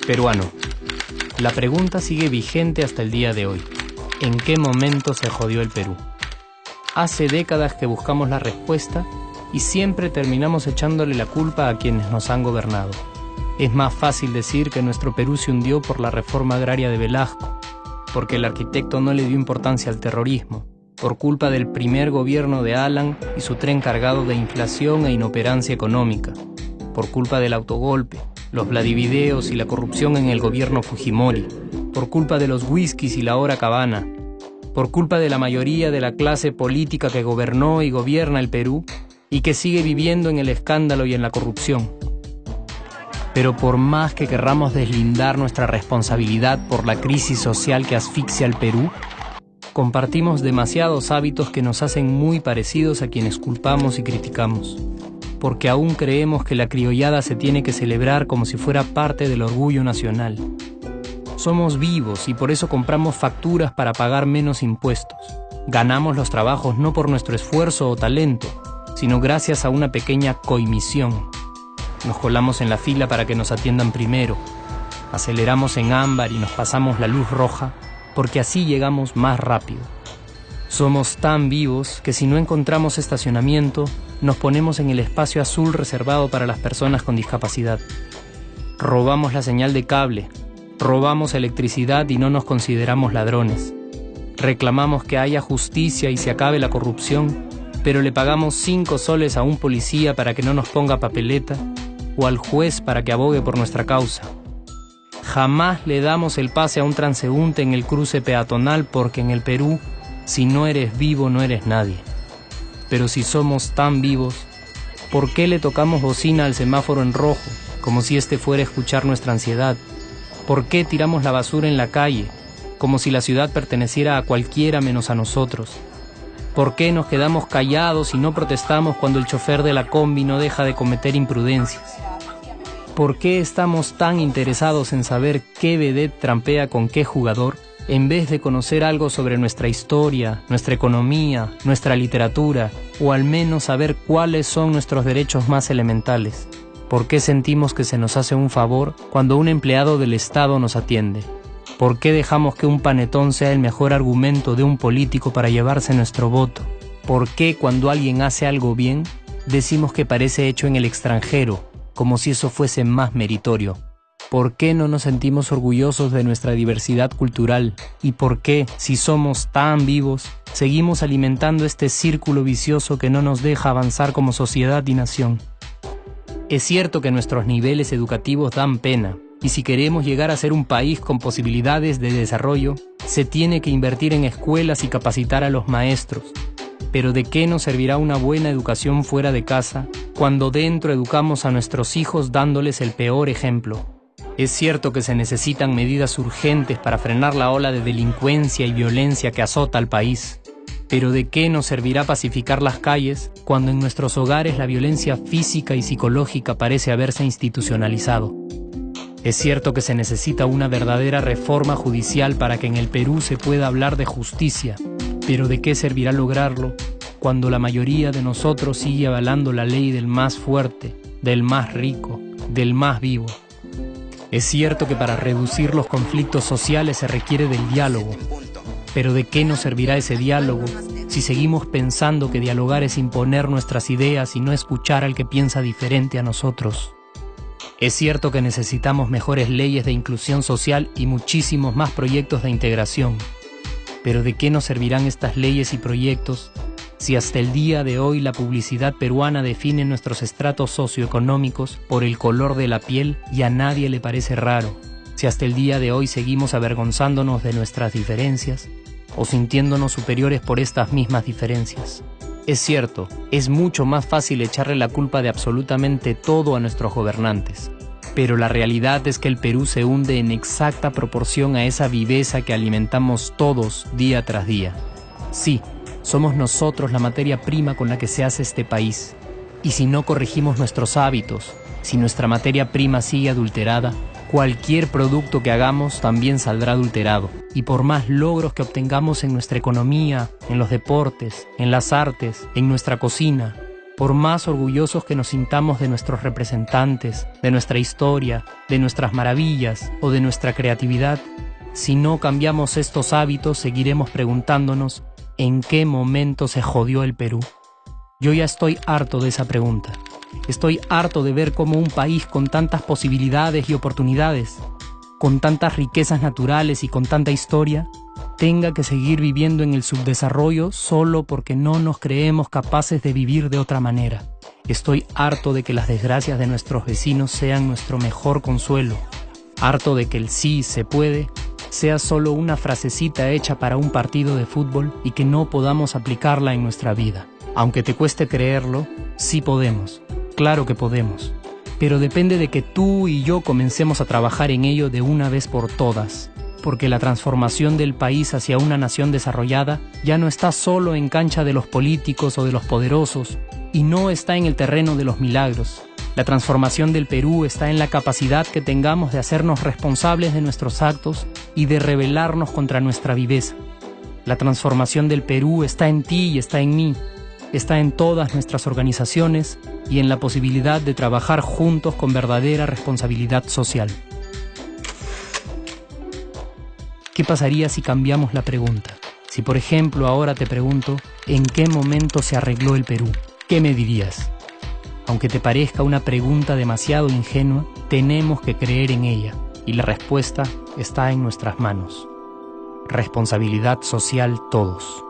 Peruano. La pregunta sigue vigente hasta el día de hoy. ¿En qué momento se jodió el Perú? Hace décadas que buscamos la respuesta y siempre terminamos echándole la culpa a quienes nos han gobernado. Es más fácil decir que nuestro Perú se hundió por la reforma agraria de Velasco, porque el arquitecto no le dio importancia al terrorismo, por culpa del primer gobierno de Alan y su tren cargado de inflación e inoperancia económica, por culpa del autogolpe, los Vladivideos y la corrupción en el gobierno Fujimori, por culpa de los whiskies y la hora cabana, por culpa de la mayoría de la clase política que gobernó y gobierna el Perú y que sigue viviendo en el escándalo y en la corrupción. Pero por más que querramos deslindar nuestra responsabilidad por la crisis social que asfixia al Perú, compartimos demasiados hábitos que nos hacen muy parecidos a quienes culpamos y criticamos, porque aún creemos que la criollada se tiene que celebrar como si fuera parte del orgullo nacional. Somos vivos y por eso compramos facturas para pagar menos impuestos. Ganamos los trabajos no por nuestro esfuerzo o talento, sino gracias a una pequeña coimisión. Nos colamos en la fila para que nos atiendan primero, aceleramos en ámbar y nos pasamos la luz roja, porque así llegamos más rápido. Somos tan vivos que si no encontramos estacionamiento, nos ponemos en el espacio azul reservado para las personas con discapacidad. Robamos la señal de cable, robamos electricidad y no nos consideramos ladrones. Reclamamos que haya justicia y se acabe la corrupción, pero le pagamos 5 soles a un policía para que no nos ponga papeleta o al juez para que abogue por nuestra causa. Jamás le damos el pase a un transeúnte en el cruce peatonal porque en el Perú, si no eres vivo, no eres nadie. Pero si somos tan vivos, ¿por qué le tocamos bocina al semáforo en rojo, como si este fuera a escuchar nuestra ansiedad? ¿Por qué tiramos la basura en la calle, como si la ciudad perteneciera a cualquiera menos a nosotros? ¿Por qué nos quedamos callados y no protestamos cuando el chofer de la combi no deja de cometer imprudencias? ¿Por qué estamos tan interesados en saber qué vedette trampea con qué jugador, en vez de conocer algo sobre nuestra historia, nuestra economía, nuestra literatura, o al menos saber cuáles son nuestros derechos más elementales? ¿Por qué sentimos que se nos hace un favor cuando un empleado del Estado nos atiende? ¿Por qué dejamos que un panetón sea el mejor argumento de un político para llevarse nuestro voto? ¿Por qué cuando alguien hace algo bien, decimos que parece hecho en el extranjero, como si eso fuese más meritorio? ¿Por qué no nos sentimos orgullosos de nuestra diversidad cultural? ¿Y por qué, si somos tan vivos, seguimos alimentando este círculo vicioso que no nos deja avanzar como sociedad y nación? Es cierto que nuestros niveles educativos dan pena, y si queremos llegar a ser un país con posibilidades de desarrollo, se tiene que invertir en escuelas y capacitar a los maestros. Pero ¿de qué nos servirá una buena educación fuera de casa cuando dentro educamos a nuestros hijos dándoles el peor ejemplo? Es cierto que se necesitan medidas urgentes para frenar la ola de delincuencia y violencia que azota al país. Pero ¿de qué nos servirá pacificar las calles cuando en nuestros hogares la violencia física y psicológica parece haberse institucionalizado? Es cierto que se necesita una verdadera reforma judicial para que en el Perú se pueda hablar de justicia, pero ¿de qué servirá lograrlo cuando la mayoría de nosotros sigue avalando la ley del más fuerte, del más rico, del más vivo? Es cierto que para reducir los conflictos sociales se requiere del diálogo, pero ¿de qué nos servirá ese diálogo si seguimos pensando que dialogar es imponer nuestras ideas y no escuchar al que piensa diferente a nosotros? Es cierto que necesitamos mejores leyes de inclusión social y muchísimos más proyectos de integración, pero ¿de qué nos servirán estas leyes y proyectos si hasta el día de hoy la publicidad peruana define nuestros estratos socioeconómicos por el color de la piel y a nadie le parece raro? Si hasta el día de hoy seguimos avergonzándonos de nuestras diferencias o sintiéndonos superiores por estas mismas diferencias. Es cierto, es mucho más fácil echarle la culpa de absolutamente todo a nuestros gobernantes, pero la realidad es que el Perú se hunde en exacta proporción a esa viveza que alimentamos todos día tras día. Sí, somos nosotros la materia prima con la que se hace este país, y si no corregimos nuestros hábitos, si nuestra materia prima sigue adulterada, cualquier producto que hagamos también saldrá adulterado. Y por más logros que obtengamos en nuestra economía, en los deportes, en las artes, en nuestra cocina, por más orgullosos que nos sintamos de nuestros representantes, de nuestra historia, de nuestras maravillas o de nuestra creatividad, si no cambiamos estos hábitos, seguiremos preguntándonos ¿en qué momento se jodió el Perú? Yo ya estoy harto de esa pregunta. Estoy harto de ver cómo un país con tantas posibilidades y oportunidades, con tantas riquezas naturales y con tanta historia, tenga que seguir viviendo en el subdesarrollo solo porque no nos creemos capaces de vivir de otra manera. Estoy harto de que las desgracias de nuestros vecinos sean nuestro mejor consuelo. Harto de que el sí se puede sea solo una frasecita hecha para un partido de fútbol y que no podamos aplicarla en nuestra vida. Aunque te cueste creerlo, sí podemos. Claro que podemos. Pero depende de que tú y yo comencemos a trabajar en ello de una vez por todas. Porque la transformación del país hacia una nación desarrollada ya no está solo en cancha de los políticos o de los poderosos, y no está en el terreno de los milagros. La transformación del Perú está en la capacidad que tengamos de hacernos responsables de nuestros actos y de rebelarnos contra nuestra viveza. La transformación del Perú está en ti y está en mí. Está en todas nuestras organizaciones y en la posibilidad de trabajar juntos con verdadera responsabilidad social. ¿Qué pasaría si cambiamos la pregunta? Si, por ejemplo, ahora te pregunto, ¿en qué momento se arregló el Perú? ¿Qué me dirías? Aunque te parezca una pregunta demasiado ingenua, tenemos que creer en ella, y la respuesta está en nuestras manos. Responsabilidad social todos.